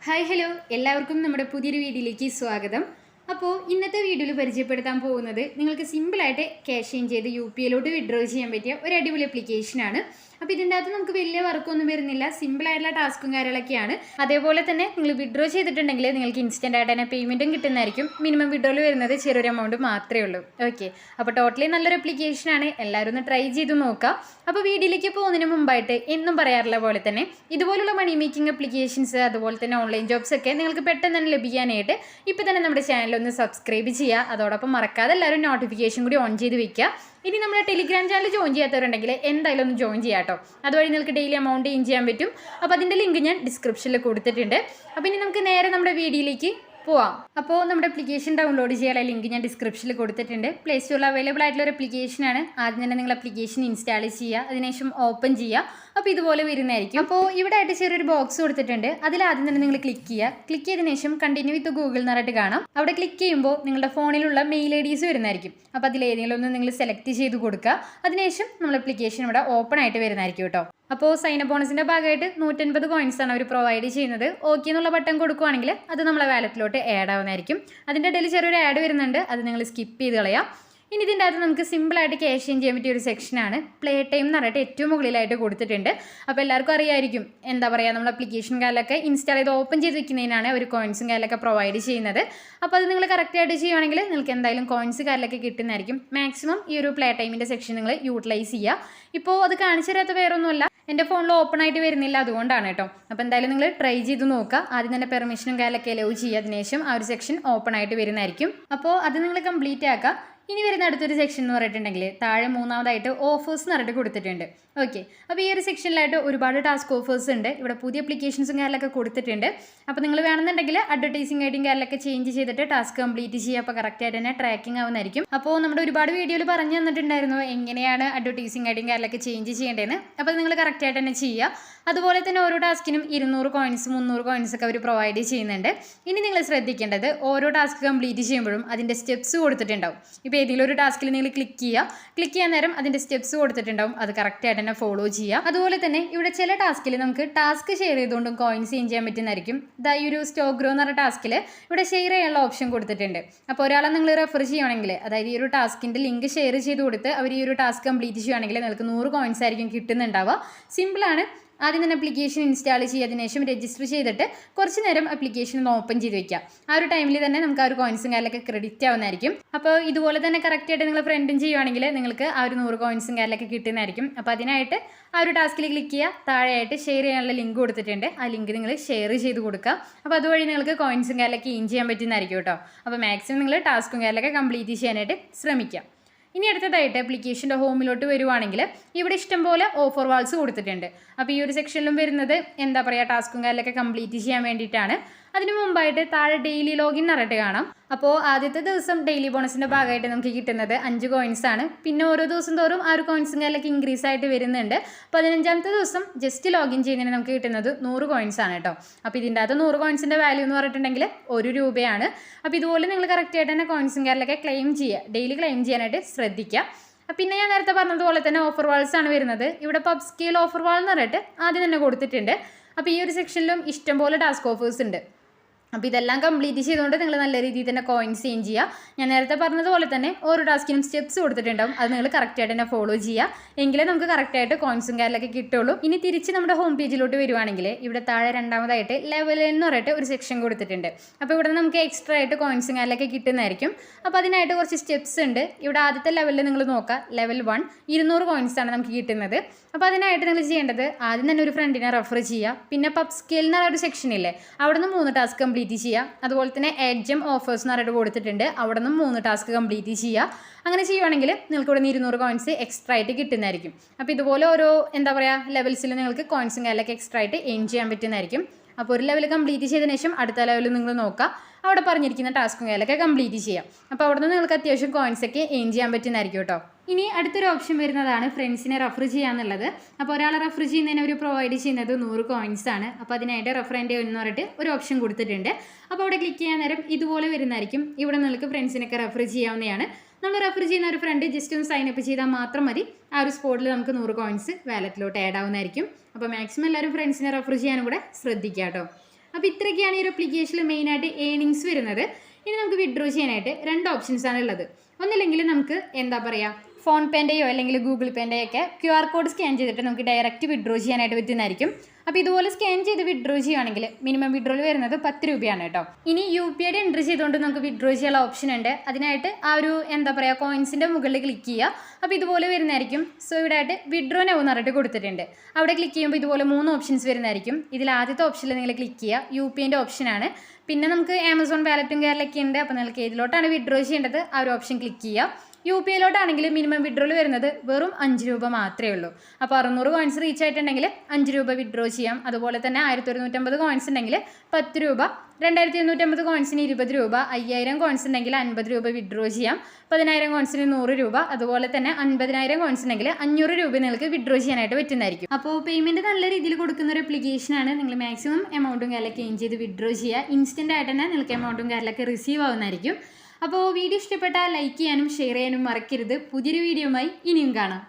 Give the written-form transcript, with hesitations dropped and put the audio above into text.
Hi hello എല്ലാവർക്കും നമ്മുടെ പുതിയൊരു വീഡിയോയിലേക്ക് സ്വാഗതം. അപ്പോൾ ഇന്നത്തെ വീഡിയോയിൽ പരിചയപ്പെടുത്താൻ പോകുന്നത് നിങ്ങൾക്ക് സിമ്പിളായിട്ട് ക്യാഷ് ഇൻ ചെയ്ത് യു പി ഐയിലോട്ട് വിഡ്രോ ചെയ്യാൻ പറ്റിയ ഒരു അടിപൊളി ആപ്ലിക്കേഷനാണ്. അപ്പോൾ ഇതിൻ്റെ അകത്ത് നമുക്ക് വലിയ വർക്കൊന്നും വരുന്നില്ല, സിമ്പിളായിട്ടുള്ള ടാസ്കും കാര്യങ്ങളൊക്കെയാണ്. അതേപോലെ തന്നെ നിങ്ങൾ വിഡ്രോ ചെയ്തിട്ടുണ്ടെങ്കിൽ നിങ്ങൾക്ക് ഇൻസ്റ്റൻ്റ് ആയിട്ട് തന്നെ പേയ്മെൻറ്റും കിട്ടുന്നതായിരിക്കും. മിനിമം വിഡ്രോയിൽ വരുന്നത് ചെറിയൊരു എമൗണ്ട് മാത്രമേ ഉള്ളൂ. ഓക്കെ, അപ്പോൾ ടോട്ടലി നല്ലൊരു ആപ്ലിക്കേഷനാണ്, എല്ലാവരും ഒന്ന് ട്രൈ ചെയ്ത് നോക്കാം. അപ്പോൾ വീഡിയോയിലേക്ക് പോകുന്നതിന് മുമ്പായിട്ട് എന്നും പറയാറുള്ള പോലെ തന്നെ ഇതുപോലുള്ള മണി മേക്കിംഗ് ആപ്ലിക്കേഷൻസ് അതുപോലെ തന്നെ ഓൺലൈൻ ജോബ്സ് ഒക്കെ നിങ്ങൾക്ക് പെട്ടെന്ന് തന്നെ ലഭിക്കാനായിട്ട് ഇപ്പോൾ തന്നെ നമ്മുടെ ചാനലൊന്ന് സബ്സ്ക്രൈബ് ചെയ്യുക. അതോടൊപ്പം മറക്കാതെ എല്ലാവരും നോട്ടിഫിക്കേഷൻ കൂടി ഓൺ ചെയ്ത് വെക്കുക. ഇനി നമ്മുടെ ടെലിഗ്രാം ചാനൽ ജോയിൻ ചെയ്യാത്തവരുണ്ടെങ്കിൽ എന്തായാലും ഒന്ന് ജോയിൻ ചെയ്യാം കേട്ടോ. അതുവഴി നിങ്ങൾക്ക് ഡെയിലി എമൗണ്ട് ഇൻ ചെയ്യാൻ പറ്റും. അപ്പോൾ അതിൻ്റെ ലിങ്ക് ഞാൻ ഡിസ്ക്രിപ്ഷനിൽ കൊടുത്തിട്ടുണ്ട്. അപ്പോൾ ഇനി നമുക്ക് നേരെ നമ്മുടെ വീഡിയോയിലേക്ക് പോവാം. അപ്പോൾ നമ്മുടെ ആപ്ലിക്കേഷൻ ഡൗൺലോഡ് ചെയ്യാനുള്ള ലിങ്ക് ഞാൻ ഡിസ്ക്രിപ്ഷനിൽ കൊടുത്തിട്ടുണ്ട്. പ്ലേ സ്റ്റോറിൽ അവൈലബിൾ ആയിട്ടുള്ള ഒരു ആപ്ലിക്കേഷനാണ്. ആദ്യം തന്നെ നിങ്ങൾ ആപ്ലിക്കേഷൻ ഇൻസ്റ്റാൾ ചെയ്യുക, അതിനുശേഷം ഓപ്പൺ ചെയ്യുക. അപ്പോൾ ഇതുപോലെ വരുന്നതായിരിക്കും. അപ്പോൾ ഇവിടെ ആയിട്ട് ചെറിയൊരു ബോക്സ് കൊടുത്തിട്ടുണ്ട്, അതിൽ ആദ്യം തന്നെ നിങ്ങൾ ക്ലിക്ക് ചെയ്യുക. ക്ലിക്ക് ചെയ്തതിനു ശേഷം കണ്ടിന്യൂ വിത്ത് ഗൂഗിൾ എന്ന് പറഞ്ഞിട്ട് കാണാം. അവിടെ ക്ലിക്ക് ചെയ്യുമ്പോൾ നിങ്ങളുടെ ഫോണിലുള്ള മെയിൽ ഐ ഡീസ് വരുന്നതായിരിക്കും. അപ്പോൾ അതിലേതെങ്കിലും ഒന്ന് നിങ്ങൾ സെലക്ട് ചെയ്ത് കൊടുക്കുക. അതിനുശേഷം നമ്മൾ ആപ്ലിക്കേഷൻ ഇവിടെ ഓപ്പൺ ആയിട്ട് വരുന്നതായിരിക്കും കേട്ടോ. അപ്പോൾ സൈനപ്പ് ബോണസിൻ്റെ ഭാഗമായിട്ട് 150 കോയിൻസാണ് അവർ പ്രൊവൈഡ് ചെയ്യുന്നത്. ഓക്കെ എന്നുള്ള ബട്ടൺ കൊടുക്കുകയാണെങ്കിൽ അത് നമ്മളെ വാലറ്റിലോട്ട് ആഡ് ആവുന്നതായിരിക്കും. അതിൻ്റെ ഇടയിൽ ചെറിയൊരു ആഡ് വരുന്നുണ്ട്, അത് നിങ്ങൾ സ്കിപ്പ് ചെയ്ത് കളയാം. ഇനി ഇതിൻ്റെ അകത്ത് നമുക്ക് സിമ്പിളായിട്ട് ക്യാഷ് ഇൻ ചെയ്യാൻ പറ്റിയ ഒരു സെക്ഷനാണ്. പ്ലേ ടൈം എന്ന് പറഞ്ഞിട്ട് ഏറ്റവും മുകളിലായിട്ട് കൊടുത്തിട്ടുണ്ട്. അപ്പോൾ എല്ലാവർക്കും അറിയായിരിക്കും, എന്താ പറയുക, നമ്മൾ ആപ്ലിക്കേഷൻ കാലൊക്കെ ഇൻസ്റ്റാൾ ചെയ്ത് ഓപ്പൺ ചെയ്ത് വെക്കുന്നതിനാണ് ഒരു കോയിൻസും കാലൊക്കെ പ്രൊവൈഡ് ചെയ്യുന്നത്. അപ്പോൾ അത് നിങ്ങൾ കറക്റ്റായിട്ട് ചെയ്യുകയാണെങ്കിൽ നിങ്ങൾക്ക് എന്തായാലും കോയിൻസ് കാലൊക്കെ കിട്ടുന്നതായിരിക്കും. മാക്സിമം ഈ ഒരു പ്ലേ ടൈമിൻ്റെ സെക്ഷൻ നിങ്ങൾ യൂട്ടിലൈസ് ചെയ്യുക. ഇപ്പോൾ അത് കാണിച്ചു തരാത്ത വേറൊന്നുമല്ല, എൻ്റെ ഫോണിൽ ഓപ്പൺ ആയിട്ട് വരുന്നില്ല, അതുകൊണ്ടാണ് കേട്ടോ. അപ്പോൾ എന്തായാലും നിങ്ങൾ ട്രൈ ചെയ്ത് നോക്കുക. ആദ്യം തന്നെ പെർമിഷനും കാലൊക്കെ അലോ ചെയ്യുക, അതിനുശേഷം ആ ഒരു സെക്ഷൻ ഓപ്പൺ ആയിട്ട് വരുന്നതായിരിക്കും. അപ്പോൾ അത് നിങ്ങൾ കംപ്ലീറ്റ് ആക്കുക. ഇനി വരുന്ന അടുത്തൊരു സെക്ഷൻ എന്ന് പറഞ്ഞിട്ടുണ്ടെങ്കിൽ താഴെ മൂന്നാമതായിട്ട് ഓഫേഴ്സ് എന്ന് പറഞ്ഞിട്ട് കൊടുത്തിട്ടുണ്ട്. ഓക്കെ, അപ്പോൾ ഈ ഒരു സെക്ഷനിലായിട്ട് ഒരുപാട് ടാസ്ക് ഓഫേഴ്സ് ഉണ്ട്. ഇവിടെ പുതിയ അപ്ലിക്കേഷൻസും കാര്യങ്ങളൊക്കെ കൊടുത്തിട്ടുണ്ട്. അപ്പോൾ നിങ്ങൾ വേണമെന്നുണ്ടെങ്കിൽ അഡ്വർടൈസിംഗ് ഐഡിയും കാര്യങ്ങളൊക്കെ ചേഞ്ച് ചെയ്തിട്ട് ടാസ്ക് കംപ്ലീറ്റ് ചെയ്യുക. അപ്പോൾ കറക്റ്റായിട്ട് തന്നെ ട്രാക്കിംഗ് ആവുന്നതായിരിക്കും. അപ്പോൾ നമ്മുടെ ഒരുപാട് വീഡിയോയിൽ പറഞ്ഞു തന്നിട്ടുണ്ടായിരുന്നു എങ്ങനെയാണ് അഡ്വർടൈസിംഗ് ഐഡിയും കാര്യങ്ങളൊക്കെ ചേഞ്ച് ചെയ്യേണ്ടതെന്ന്. അപ്പോൾ നിങ്ങൾ കറക്റ്റായിട്ട് തന്നെ ചെയ്യുക. അതുപോലെ തന്നെ ഓരോ ടാസ്കിനും 200 കോയിൻസ് 300 കോയിൻസ് ഒക്കെ അവർ പ്രൊവൈഡ് ചെയ്യുന്നുണ്ട്. ഇനി നിങ്ങൾ ശ്രദ്ധിക്കേണ്ടത്, ഓരോ ടാസ്ക് കംപ്ലീറ്റ് ചെയ്യുമ്പോഴും അതിൻ്റെ സ്റ്റെപ്സ് കൊടുത്തിട്ടുണ്ടാവും. ഇപ്പോൾ ഏതെങ്കിലും ഒരു ടാസ്കിൽ നിങ്ങൾ ക്ലിക്ക് ചെയ്യാൻ നേരം അതിൻ്റെ സ്റ്റെപ്സ് കൊടുത്തിട്ടുണ്ടാവും, അത് കറക്റ്റായിട്ട് തന്നെ ഫോളോ ചെയ്യുക. അതുപോലെ തന്നെ ഇവിടെ ചില ടാസ്കിൽ നമുക്ക് ടാസ്ക് ഷെയർ ചെയ്തുകൊണ്ടും കോയിൻസ് ചേഞ്ച് ചെയ്യാൻ പറ്റുന്നതായിരിക്കും. ഇതാ ഈ ഒരു സ്റ്റോക്ക് ഗ്രോ എന്ന് പറഞ്ഞ ടാസ്കിൽ ഇവിടെ ഷെയർ ചെയ്യാനുള്ള ഓപ്ഷൻ കൊടുത്തിട്ടുണ്ട്. അപ്പോൾ ഒരാളെ നിങ്ങൾ റെഫർ ചെയ്യുകയാണെങ്കിൽ, അതായത് ഈ ഒരു ടാസ്കിൻ്റെ ലിങ്ക് ഷെയർ ചെയ്ത് കൊടുത്ത് അവർ ഈ ഒരു ടാസ്ക് കംപ്ലീറ്റ് ചെയ്യുകയാണെങ്കിൽ നിങ്ങൾക്ക് 100 കോയിൻസ് ആയിരിക്കും കിട്ടുന്നുണ്ടാവുക. സിമ്പിളാണ്. ആദ്യം തന്നെ ആപ്ലിക്കേഷൻ ഇൻസ്റ്റാൾ ചെയ്തതിനു ശേഷം രജിസ്റ്റർ ചെയ്തിട്ട് കുറച്ച് നേരം ആപ്ലിക്കേഷൻ ഒന്ന് ഓപ്പൺ ചെയ്ത് വെക്കാം. ആ ഒരു ടൈമിൽ തന്നെ നമുക്ക് ആ ഒരു കോയിൻസും കാര്യങ്ങളൊക്കെ ക്രെഡിറ്റ് ആവുന്നതായിരിക്കും. അപ്പോൾ ഇതുപോലെ തന്നെ കറക്റ്റായിട്ട് നിങ്ങൾ ഫ്രണ്ടും ചെയ്യുവാണെങ്കിൽ നിങ്ങൾക്ക് ആ ഒരു 100 കോയിൻസും കാര്യങ്ങളൊക്കെ കിട്ടുന്നതായിരിക്കും. അപ്പോൾ അതിനായിട്ട് ആ ഒരു ടാസ്കിൽ ക്ലിക്ക് ചെയ്യുക. താഴെയായിട്ട് ഷെയർ ചെയ്യാനുള്ള ലിങ്ക് കൊടുത്തിട്ടുണ്ട്, ആ ലിങ്ക് നിങ്ങൾ ഷെയർ ചെയ്ത് കൊടുക്കുക. അപ്പോൾ അതുവഴി നിങ്ങൾക്ക് കോയിൻസും കാര്യങ്ങളൊക്കെ ഇൻ ചെയ്യാൻ പറ്റുന്നതായിരിക്കും കേട്ടോ. അപ്പോൾ മാക്സിമം നിങ്ങൾ ടാസ്കും കാര്യങ്ങളൊക്കെ കംപ്ലീറ്റ് ചെയ്യാനായിട്ട് ശ്രമിക്കാം. ഇനി അടുത്തതായിട്ട് ആപ്ലിക്കേഷൻ്റെ ഹോമിലോട്ട് വരുവാണെങ്കിൽ ഇവിടെ ഇഷ്ടംപോലെ ഓഫർ വാൾസ് കൊടുത്തിട്ടുണ്ട്. അപ്പോൾ ഈ ഒരു സെക്ഷനിലും വരുന്നത് എന്താ പറയുക, ടാസ്കും കാര്യങ്ങളൊക്കെ കംപ്ലീറ്റ് ചെയ്യാൻ വേണ്ടിയിട്ടാണ്. അതിന് മുമ്പായിട്ട് താഴെ ഡെയിലി ലോഗിൻ പറഞ്ഞിട്ട് കാണാം. അപ്പോൾ ആദ്യത്തെ ദിവസം ഡെയിലി ബോണസിൻ്റെ ഭാഗമായിട്ട് നമുക്ക് കിട്ടുന്നത് 5 കോയിൻസ് ആണ്. പിന്നെ ഓരോ ദിവസം തോറും ആ ഒരു കോയിൻസും കാര്യങ്ങളൊക്കെ ഇൻക്രീസ് ആയിട്ട് വരുന്നുണ്ട്. 15ാമത്തെ ദിവസം ജസ്റ്റ് ലോഗിൻ ചെയ്യുന്നതിന് നമുക്ക് കിട്ടുന്നത് 100 കോയിൻസ് ആണ് കേട്ടോ. അപ്പോൾ ഇതിൻ്റെ അകത്ത് 100 കോയിൻസിൻ്റെ വാല്യൂ എന്ന് പറഞ്ഞിട്ടുണ്ടെങ്കിൽ 1 രൂപയാണ്. അപ്പോൾ ഇതുപോലെ നിങ്ങൾ കറക്റ്റായിട്ട് തന്നെ കോയിൻസും കാര്യങ്ങളൊക്കെ ക്ലെയിം ചെയ്യുക, ഡെയിലി ക്ലെയിം ചെയ്യാനായിട്ട് ശ്രദ്ധിക്കുക. പിന്നെ ഞാൻ നേരത്തെ പറഞ്ഞതുപോലെ തന്നെ ഓഫർ വാൾസ് ആണ് വരുന്നത്. ഇവിടെ പബ് സ്കെയിൽ ഓഫർ വാൾ എന്ന് പറഞ്ഞിട്ട് ആദ്യം തന്നെ കൊടുത്തിട്ടുണ്ട്. അപ്പോൾ ഈ ഒരു സെക്ഷനിലും ഇഷ്ടംപോലെ ടാസ്ക് ഓഫേഴ്സ് ഉണ്ട്. അപ്പോൾ ഇതെല്ലാം കംപ്ലീറ്റ് ചെയ്തുകൊണ്ട് നിങ്ങൾ നല്ല രീതിയിൽ തന്നെ കോയിൻസ് ചേഞ്ച് ചെയ്യുക. ഞാൻ നേരത്തെ പറഞ്ഞതുപോലെ തന്നെ ഓരോ ടാസ്കിനും സ്റ്റെപ്സ് കൊടുത്തിട്ടുണ്ടാവും, അത് നിങ്ങൾ കറക്റ്റായിട്ട് തന്നെ ഫോളോ ചെയ്യുക. എങ്കിലേ നമുക്ക് കറക്റ്റായിട്ട് കോയിൻസും കാര്യങ്ങളൊക്കെ കിട്ടുള്ളൂ. ഇനി തിരിച്ച് നമ്മുടെ ഹോം പേജിലോട്ട് വരുവാണെങ്കിൽ ഇവിടെ താഴെ രണ്ടാമതായിട്ട് ലെവൽ എന്ന് പറഞ്ഞിട്ട് ഒരു സെക്ഷൻ കൊടുത്തിട്ടുണ്ട്. അപ്പോൾ ഇവിടെ നമുക്ക് എക്സ്ട്രാ ആയിട്ട് കോയിൻസും കാര്യങ്ങളൊക്കെ കിട്ടുന്നതായിരിക്കും. അപ്പോൾ അതിനായിട്ട് കുറച്ച് സ്റ്റെപ്സ് ഉണ്ട്. ഇവിടെ ആദ്യത്തെ ലെവലിൽ നിങ്ങൾ നോക്കുക, ലെവൽ 1 200 കോയിൻസാണ് നമുക്ക് കിട്ടുന്നത്. അപ്പോൾ അതിനായിട്ട് നിങ്ങൾ ചെയ്യേണ്ടത് ആദ്യം തന്നെ ഒരു ഫ്രണ്ടിനെ റെഫർ ചെയ്യുക. പിന്നെ പബ് സ്കെയിൽ എന്ന് പറഞ്ഞ ഒരു സെക്ഷനില്ലേ, അവിടെ നിന്ന് 3 ടാസ്ക് കംപ്ലീറ്റ് ചെയ്യുക. അതുപോലെ തന്നെ എഡ്ജം ഓഫേഴ്സ് എന്ന് പറഞ്ഞിട്ട് കൊടുത്തിട്ടുണ്ട്, അവിടെ നിന്നും 3 ടാസ്ക് കംപ്ലീറ്റ് ചെയ്യുക. അങ്ങനെ ചെയ്യുവാണെങ്കിൽ നിങ്ങൾക്ക് ഇവിടെ 200 കോയിൻസ് എക്സ്ട്രാ ആയിട്ട് കിട്ടുന്നതായിരിക്കും. അപ്പോൾ ഇതുപോലെ ഓരോ എന്താ പറയുക ലെവൽസിൽ നിങ്ങൾക്ക് കോയിൻസും കാര്യങ്ങളൊക്കെ എക്സ്ട്രാ ആയിട്ട് എയിൻ ചെയ്യാൻ പറ്റുന്നതായിരിക്കും. അപ്പോൾ ഒരു ലെവൽ കംപ്ലീറ്റ് ചെയ്തതിനു ശേഷം അടുത്ത ലെവൽ നിങ്ങൾ നോക്കുക, അവിടെ പറഞ്ഞിരിക്കുന്ന ടാസ്കും കാര്യങ്ങളൊക്കെ കംപ്ലീറ്റ് ചെയ്യാം. അപ്പോൾ അവിടെ നിന്ന് നിങ്ങൾക്ക് അത്യാവശ്യം കോയിൻസൊക്കെ എയിൻ ചെയ്യാൻ പറ്റുന്നതായിരിക്കും കേട്ടോ. ഇനി അടുത്തൊരു ഓപ്ഷൻ വരുന്നതാണ് ഫ്രണ്ട്സിനെ റെഫർ ചെയ്യാന്നുള്ളത്. അപ്പോൾ ഒരാളെ റെഫർ ചെയ്യുന്നതിന് അവർ പ്രൊവൈഡ് ചെയ്യുന്നത് 100 കോയിൻസ് ആണ്. അപ്പോൾ അതിനായിട്ട് റെഫറൻറ്റ് എന്ന് പറഞ്ഞിട്ട് ഒരു ഓപ്ഷൻ കൊടുത്തിട്ടുണ്ട്. അപ്പോൾ അവിടെ ക്ലിക്ക് ചെയ്യാൻ നേരം ഇതുപോലെ വരുന്നതായിരിക്കും. ഇവിടെ നിങ്ങൾക്ക് ഫ്രണ്ട്സിനൊക്കെ റെഫർ ചെയ്യാവുന്നതാണ്. നമ്മൾ റെഫർ ചെയ്യുന്ന ഒരു ഫ്രണ്ട് ജസ്റ്റ് ഒന്ന് സൈൻ അപ്പ് ചെയ്താൽ മാത്രം മതി. ആ ഒരു സ്പോട്ടിൽ നമുക്ക് 100 കോയിൻസ് വാലറ്റിലോട്ട് ആഡ് ആവുന്നതായിരിക്കും. അപ്പോൾ മാക്സിമം എല്ലാവരും ഫ്രണ്ട്സിനെ റെഫർ ചെയ്യാനും കൂടെ ശ്രദ്ധിക്കുക കേട്ടോ. അപ്പോൾ ഇത്രയൊക്കെയാണ് ഈ ഒരു ആപ്ലിക്കേഷനിൽ മെയിനായിട്ട് ഏണിങ്സ് വരുന്നത്. ഇനി നമുക്ക് വിഡ്രോ ചെയ്യാനായിട്ട് 2 ഓപ്ഷൻസാണ് ഉള്ളത്. ഒന്നില്ലെങ്കിൽ നമുക്ക് എന്താ പറയുക, ഫോൺ പേൻ്റെയോ അല്ലെങ്കിൽ ഗൂഗിൾ പേൻ്റെയോ ഒക്കെ QR കോഡ് സ്കാൻ ചെയ്തിട്ട് നമുക്ക് ഡയറക്റ്റ് വിഡ്രോ ചെയ്യാനായിട്ട് പറ്റുന്നതായിരിക്കും. അപ്പോൾ ഇതുപോലെ സ്കാൻ ചെയ്ത് വിഡ്രോ ചെയ്യുകയാണെങ്കിൽ മിനിമം വിഡ്രോയിൽ വരുന്നത് 10 രൂപയാണ് കേട്ടോ. ഇനി UPID എൻ്റർ ചെയ്തുകൊണ്ട് നമുക്ക് വിഡ്രോ ചെയ്യാനുള്ള ഓപ്ഷൻ ഉണ്ട്. അതിനായിട്ട് ആ ഒരു എന്താ പറയുക കോയിൻസിൻ്റെ മുകളിൽ ക്ലിക്ക് ചെയ്യുക. അപ്പോൾ ഇതുപോലെ വരുന്നതായിരിക്കും. സോ ഇവിടെ ആയിട്ട് വിഡ്രോ നൗ എന്ന് പറഞ്ഞിട്ട് കൊടുത്തിട്ടുണ്ട്. അവിടെ ക്ലിക്ക് ചെയ്യുമ്പോൾ ഇതുപോലെ 3 ഓപ്ഷൻസ് വരുന്നതായിരിക്കും. ഇതിൽ ആദ്യത്തെ ഓപ്ഷനിൽ നിങ്ങൾ ക്ലിക്ക് ചെയ്യുക. UPIൻ്റെ ഓപ്ഷനാണ്. പിന്നെ നമുക്ക് ആമസോൺ വാലറ്റും കാര്യങ്ങളൊക്കെ ഉണ്ട്. അപ്പോൾ നിങ്ങൾക്ക് ഏതിലോട്ടാണ് വിഡ്രോ ചെയ്യേണ്ടത് ആ ഒരു ഓപ്ഷൻ ക്ലിക്ക് ചെയ്യുക. UPIയിലോട്ടാണെങ്കിൽ മിനിമം വിഡ്രോയിൽ വരുന്നത് വെറും 5 രൂപ മാത്രമേ ഉള്ളൂ. അപ്പോൾ 600 കോയിൻസ് റീച്ച് ആയിട്ടുണ്ടെങ്കിൽ 5 രൂപ വിഡ്രോ ചെയ്യാം. അതുപോലെ തന്നെ 1150 കോയിൻസ് ഉണ്ടെങ്കിൽ 10 രൂപ, 2250 കോയിൻസിന് 20 രൂപ, 5000 കോയിൻസ് ഉണ്ടെങ്കിൽ 50 രൂപ വിഡ്രോ ചെയ്യാം, 10000 കോയിൻസിന് 100 രൂപ, അതുപോലെ തന്നെ 50000 കോയിൻസ് ഉണ്ടെങ്കിൽ 500 രൂപ നിങ്ങൾക്ക് വിഡ്രോ ചെയ്യാനായിട്ട് പറ്റുന്നതായിരിക്കും. അപ്പോൾ പേയ്മെൻറ്റ് നല്ല രീതിയിൽ കൊടുക്കുന്ന ഒരു ആപ്ലിക്കേഷനാണ്. നിങ്ങൾ മാക്സിമം എമൗണ്ടും കാര്യങ്ങളൊക്കെ എയിം ചെയ്ത് വിഡ്രോ ചെയ്യുക. ഇൻസ്റ്റൻ്റ് ആയിട്ട് തന്നെ നിങ്ങൾക്ക് എമൗണ്ടും കാര്യങ്ങളൊക്കെ റിസീവ് ആവുന്നതായിരിക്കും. അപ്പോൾ വീഡിയോ ഇഷ്ടപ്പെട്ടാൽ ലൈക്ക് ചെയ്യാനും ഷെയർ ചെയ്യാനും മറക്കരുത്. പുതിയൊരു വീഡിയോയുമായി ഇനിയും കാണാം.